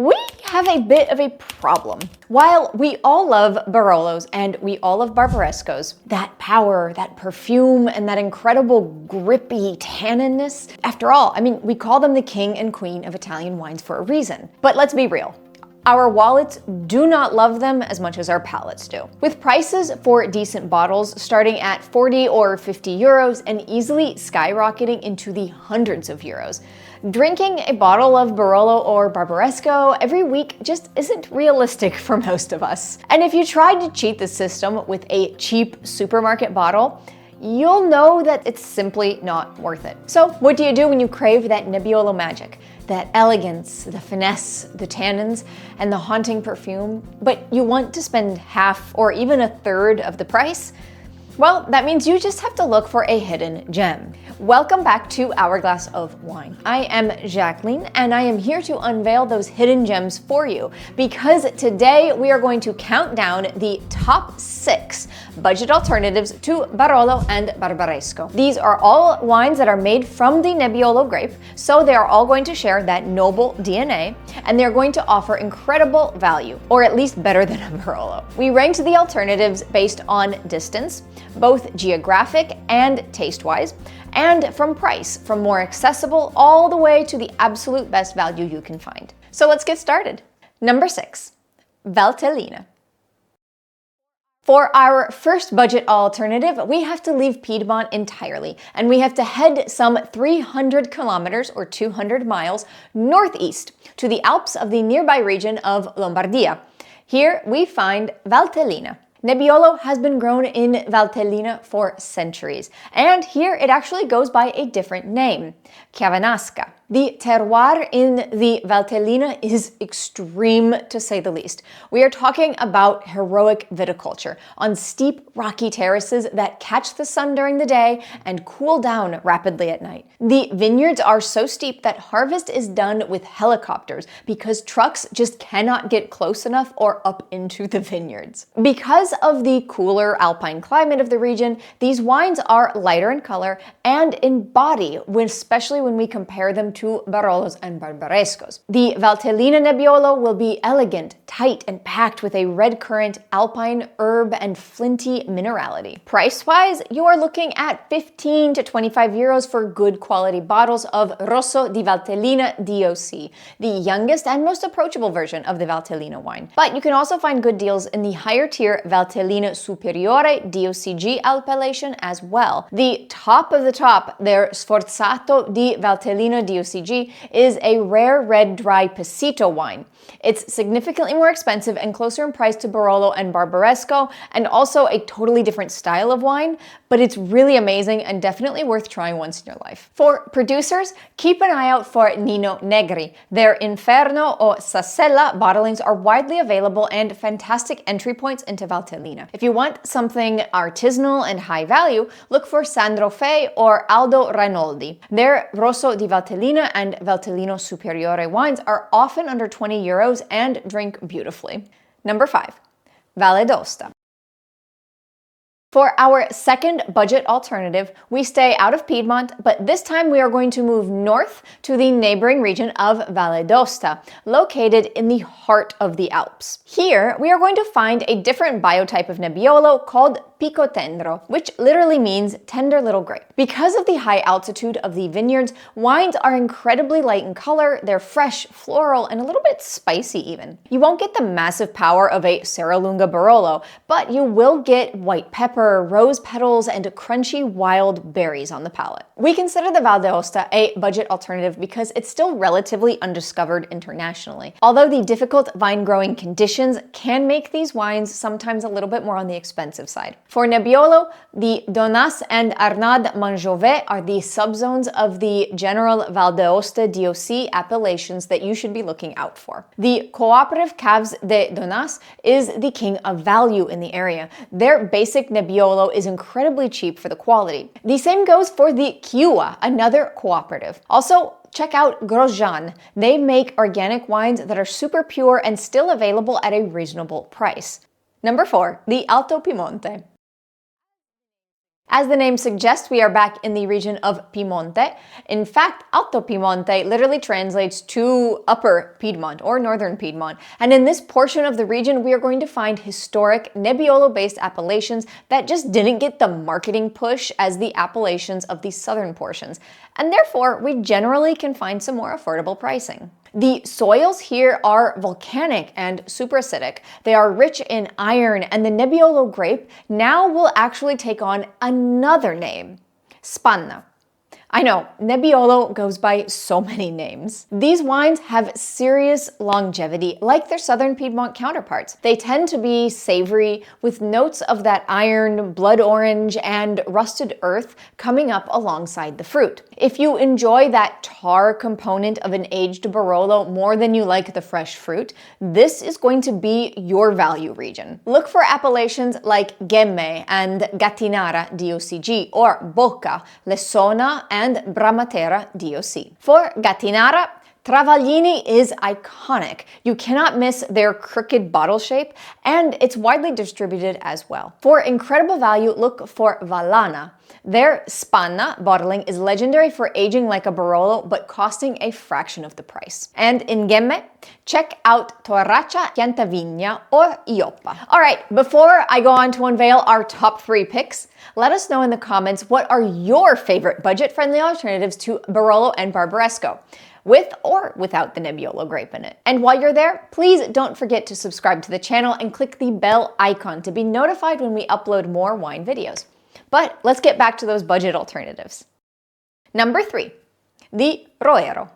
we have a bit of a problem. While we all love Barolos and we all love Barbarescos, that power, that perfume, and that incredible grippy tanninness, after all, I mean, we call them the king and queen of Italian wines for a reason. But let's be real. Our wallets do not love them as much as our palates do. With prices for decent bottles starting at 40 or 50 euros and easily skyrocketing into the hundreds of euros, drinking a bottle of Barolo or Barbaresco every week just isn't realistic for most of us. And if you tried to cheat the system with a cheap supermarket bottle, you'll know that it's simply not worth it. So what do you do when you crave that Nebbiolo magic? That elegance, the finesse, the tannins, and the haunting perfume, but you want to spend half or even a third of the price? Well, that means you just have to look for a hidden gem. Welcome back to Hourglass of Wine. I am Jacqueline, and I am here to unveil those hidden gems for you, because today we are going to count down the top 6 budget alternatives to Barolo and Barbaresco. These are all wines that are made from the Nebbiolo grape, so they are all going to share that noble DNA, and they're going to offer incredible value, or at least better than a Barolo. We ranked the alternatives based on distance, both geographic and taste-wise, and from price, from more accessible all the way to the absolute best value you can find. So let's get started. Number 6, Valtellina. For our first budget alternative, we have to leave Piedmont entirely, and we have to head some 300 kilometers or 200 miles northeast to the Alps of the nearby region of Lombardia. Here we find Valtellina. Nebbiolo has been grown in Valtellina for centuries, and here it actually goes by a different name, Chiavennasca. The terroir in the Valtellina is extreme, to say the least. We are talking about heroic viticulture on steep, rocky terraces that catch the sun during the day and cool down rapidly at night. The vineyards are so steep that harvest is done with helicopters because trucks just cannot get close enough or up into the vineyards. Because of the cooler alpine climate of the region, these wines are lighter in color and in body, especially when we compare them to Barolos and Barbarescos. The Valtellina Nebbiolo will be elegant, tight, and packed with a red currant, alpine, herb, and flinty minerality. Price-wise, you are looking at 15 to 25 euros for good quality bottles of Rosso di Valtellina DOC, the youngest and most approachable version of the Valtellina wine. But you can also find good deals in the higher tier Valtellina Superiore DOCG appellation as well. The top of the top, their Sforzato di Valtellina DOCG, is a rare red dry Passito wine. It's significantly more expensive and closer in price to Barolo and Barbaresco, and also a totally different style of wine, but it's really amazing and definitely worth trying once in your life. For producers, keep an eye out for Nino Negri. Their Inferno or Sassella bottlings are widely available and fantastic entry points into Valtellina. If you want something artisanal and high value, look for Sandro Fei or Aldo Rainoldi. Their Rosso di Valtellina and Valtellino Superiore wines are often under 20 euros and drink beautifully. Number 5, Valle d'Aosta. For our second budget alternative, we stay out of Piedmont, but this time we are going to move north to the neighboring region of Valle d'Aosta, located in the heart of the Alps. Here, we are going to find a different biotype of Nebbiolo called Picotendro, which literally means tender little grape. Because of the high altitude of the vineyards, wines are incredibly light in color, they're fresh, floral, and a little bit spicy even. You won't get the massive power of a Serralunga Barolo, but you will get white pepper, rose petals, and crunchy wild berries on the palate. We consider the Valle d'Aosta a budget alternative because it's still relatively undiscovered internationally, although the difficult vine growing conditions can make these wines sometimes a little bit more on the expensive side. For Nebbiolo, the Donas and Arnad Manjovet are the subzones of the general Valle d'Aosta DOC appellations that you should be looking out for. The Cooperative Caves de Donas is the king of value in the area. Their basic Nebbiolo is incredibly cheap for the quality. The same goes for the Chiua, another cooperative. Also, check out Grosjean. They make organic wines that are super pure and still available at a reasonable price. Number 4, the Alto Piemonte. As the name suggests, we are back in the region of Piemonte. In fact, Alto Piemonte literally translates to Upper Piedmont or Northern Piedmont. And in this portion of the region, we are going to find historic Nebbiolo-based appellations that just didn't get the marketing push as the appellations of the southern portions. And therefore, we generally can find some more affordable pricing. The soils here are volcanic and superacidic. They are rich in iron, and the Nebbiolo grape now will actually take on another name, Spanna. I know, Nebbiolo goes by so many names. These wines have serious longevity, like their southern Piedmont counterparts. They tend to be savory, with notes of that iron, blood orange, and rusted earth coming up alongside the fruit. If you enjoy that tar component of an aged Barolo more than you like the fresh fruit, this is going to be your value region. Look for appellations like Gemme and Gattinara DOCG, or Bocca, Lessona, and Bramatera DOC. For Gattinara, Travaglini is iconic. You cannot miss their crooked bottle shape, and it's widely distributed as well. For incredible value, look for Vallana. Their Spanna bottling is legendary for aging like a Barolo, but costing a fraction of the price. And in Gemme, check out Torraccia Piantavigna or Ioppa. All right, before I go on to unveil our top 3 picks, let us know in the comments what are your favorite budget-friendly alternatives to Barolo and Barbaresco, with or without the Nebbiolo grape in it. And while you're there, please don't forget to subscribe to the channel and click the bell icon to be notified when we upload more wine videos. But let's get back to those budget alternatives. Number 3, the Roero.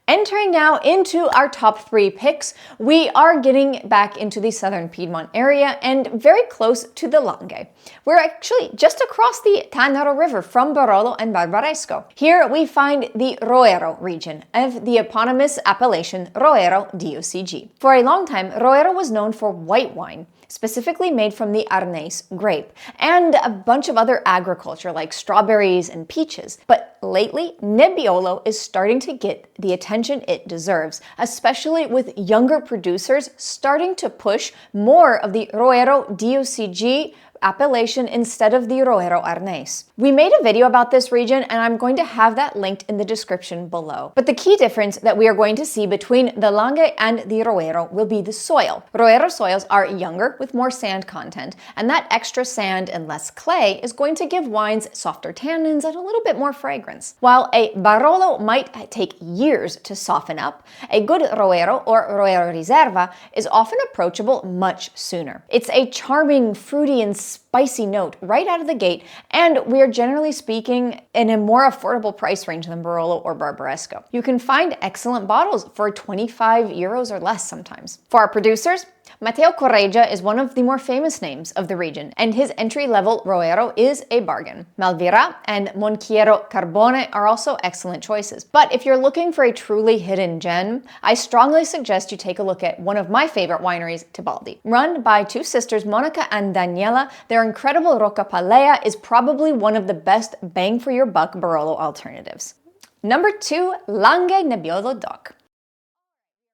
Entering now into our top 3 picks, we are getting back into the southern Piedmont area and very close to the Langhe. We're actually just across the Tanaro River from Barolo and Barbaresco. Here we find the Roero region of the eponymous appellation Roero DOCG. For a long time, Roero was known for white wine, specifically made from the Arnese grape, and a bunch of other agriculture like strawberries and peaches. But lately, Nebbiolo is starting to get the attention it deserves, especially with younger producers starting to push more of the Roero DOCG appellation instead of the Roero Arnese. We made a video about this region, and I'm going to have that linked in the description below. But the key difference that we are going to see between the Langhe and the Roero will be the soil. Roero soils are younger with more sand content, and that extra sand and less clay is going to give wines softer tannins and a little bit more fragrance. While a Barolo might take years to soften up, a good Roero or Roero Riserva is often approachable much sooner. It's a charming, fruity, and spicy note right out of the gate, and we're generally speaking in a more affordable price range than Barolo or Barbaresco. You can find excellent bottles for 25 euros or less sometimes. For our producers, Matteo Correggia is one of the more famous names of the region, and his entry-level Roero is a bargain. Malvira and Monchiero Carbone are also excellent choices. But if you're looking for a truly hidden gem, I strongly suggest you take a look at one of my favorite wineries, Tebaldi. Run by 2 sisters, Monica and Daniela, their incredible Roccapalea is probably one of the best bang-for-your-buck Barolo alternatives. Number 2, Langhe Nebbiolo DOC.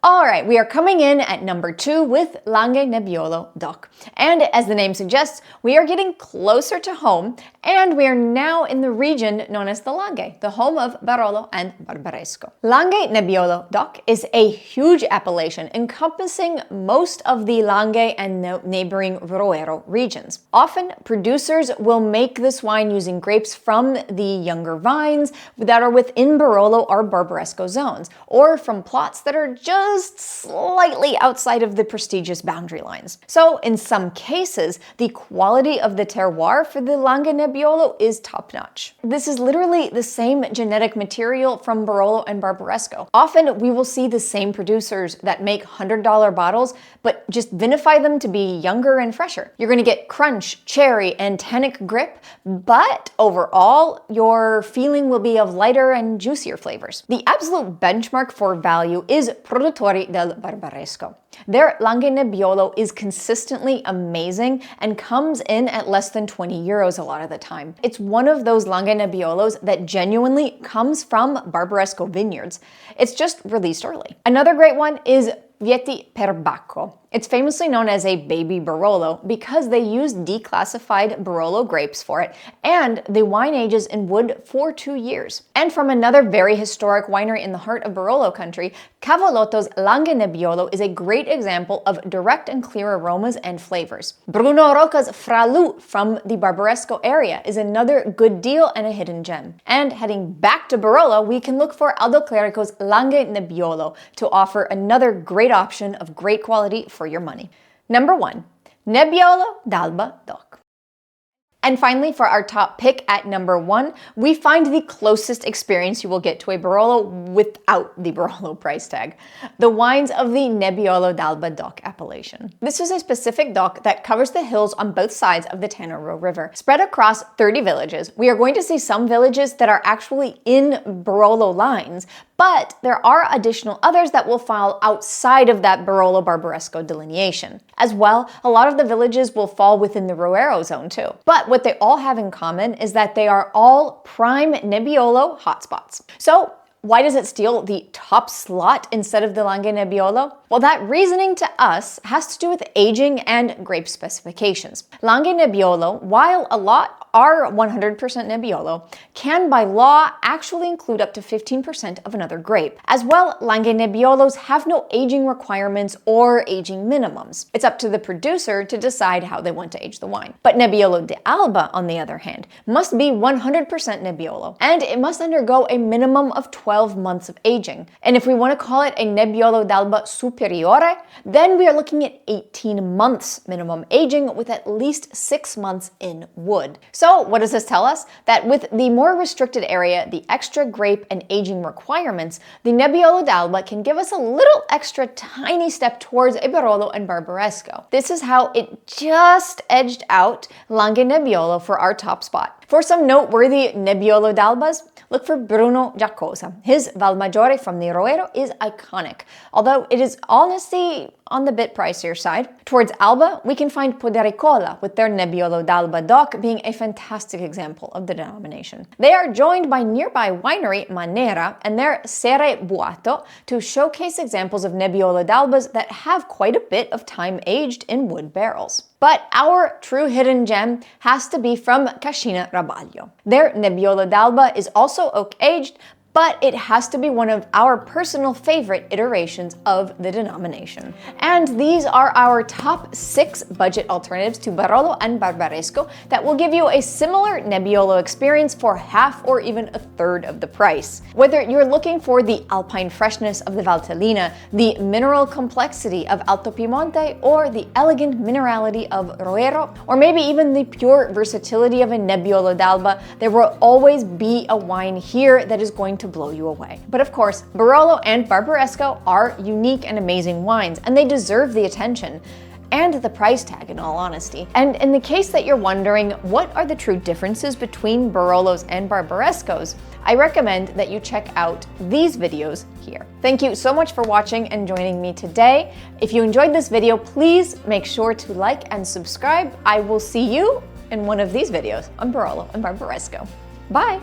All right, we are coming in at number 2 with Langhe Nebbiolo DOC. And as the name suggests, we are getting closer to home, and we are now in the region known as the Langhe, the home of Barolo and Barbaresco. Langhe Nebbiolo DOC is a huge appellation encompassing most of the Langhe and neighboring Roero regions. Often, producers will make this wine using grapes from the younger vines that are within Barolo or Barbaresco zones, or from plots that are just slightly outside of the prestigious boundary lines. So in some cases, the quality of the terroir for the Langhe Nebbiolo is top-notch. This is literally the same genetic material from Barolo and Barbaresco. Often we will see the same producers that make $100 bottles, but just vinify them to be younger and fresher. You're gonna get crunch, cherry, and tannic grip, but overall, your feeling will be of lighter and juicier flavors. The absolute benchmark for value is Produttori del Barbaresco. Their Langhe Nebbiolo is consistently amazing and comes in at less than 20 euros a lot of the time. It's one of those Langhe Nebbiolos that genuinely comes from Barbaresco vineyards. It's just released early. Another great one is Vieti Perbacco. It's famously known as a baby Barolo because they use declassified Barolo grapes for it, and the wine ages in wood for 2 years. And from another very historic winery in the heart of Barolo country, Cavolotto's Langhe Nebbiolo is a great example of direct and clear aromas and flavors. Bruno Rocca's Fralu from the Barbaresco area is another good deal and a hidden gem. And heading back to Barolo, we can look for Aldo Clerico's Langhe Nebbiolo to offer another great option of great quality for your money. Number 1. Nebbiolo d'Alba DOC. And finally, for our top pick at number 1, we find the closest experience you will get to a Barolo without the Barolo price tag. The wines of the Nebbiolo d'Alba DOC appellation. This is a specific DOC that covers the hills on both sides of the Tanaro River. Spread across 30 villages, we are going to see some villages that are actually in Barolo lines, but there are additional others that will fall outside of that Barolo Barbaresco delineation. As well, a lot of the villages will fall within the Roero zone too. But what they all have in common is that they are all prime Nebbiolo hotspots. So why does it steal the top slot instead of the Langhe Nebbiolo? Well, that reasoning to us has to do with aging and grape specifications. Langhe Nebbiolo, while a lot are 100% Nebbiolo, can by law actually include up to 15% of another grape. As well, Langhe Nebbiolos have no aging requirements or aging minimums. It's up to the producer to decide how they want to age the wine. But Nebbiolo d'Alba, on the other hand, must be 100% Nebbiolo, and it must undergo a minimum of 12 months of aging. And if we want to call it a Nebbiolo d'Alba superiore, then we are looking at 18 months minimum aging with at least 6 months in wood. So what does this tell us? That with the more restricted area, the extra grape and aging requirements, the Nebbiolo d'Alba can give us a little extra tiny step towards a Barolo and Barbaresco. This is how it just edged out Langhe Nebbiolo for our top spot. For some noteworthy Nebbiolo d'Albas, look for Bruno Giacosa. His Valmaggiore from the Roero is iconic, although it is honestly on the bit pricier side. Towards Alba, we can find Podericola with their Nebbiolo d'Alba DOC being a fantastic example of the denomination. They are joined by nearby winery Manera and their Sere Buato to showcase examples of Nebbiolo d'Albas that have quite a bit of time aged in wood barrels. But our true hidden gem has to be from Cascina Rabaglio. Their Nebbiolo d'Alba is also oak aged, but it has to be one of our personal favorite iterations of the denomination. And these are our top 6 budget alternatives to Barolo and Barbaresco that will give you a similar Nebbiolo experience for half or even a third of the price. Whether you're looking for the alpine freshness of the Valtellina, the mineral complexity of Alto Piemonte, or the elegant minerality of Roero, or maybe even the pure versatility of a Nebbiolo d'Alba, there will always be a wine here that is going to blow you away. But of course, Barolo and Barbaresco are unique and amazing wines, and they deserve the attention and the price tag, in all honesty. And in the case that you're wondering what are the true differences between Barolos and Barbarescos, I recommend that you check out these videos here. Thank you so much for watching and joining me today. If you enjoyed this video, please make sure to like and subscribe. I will see you in one of these videos on Barolo and Barbaresco. Bye!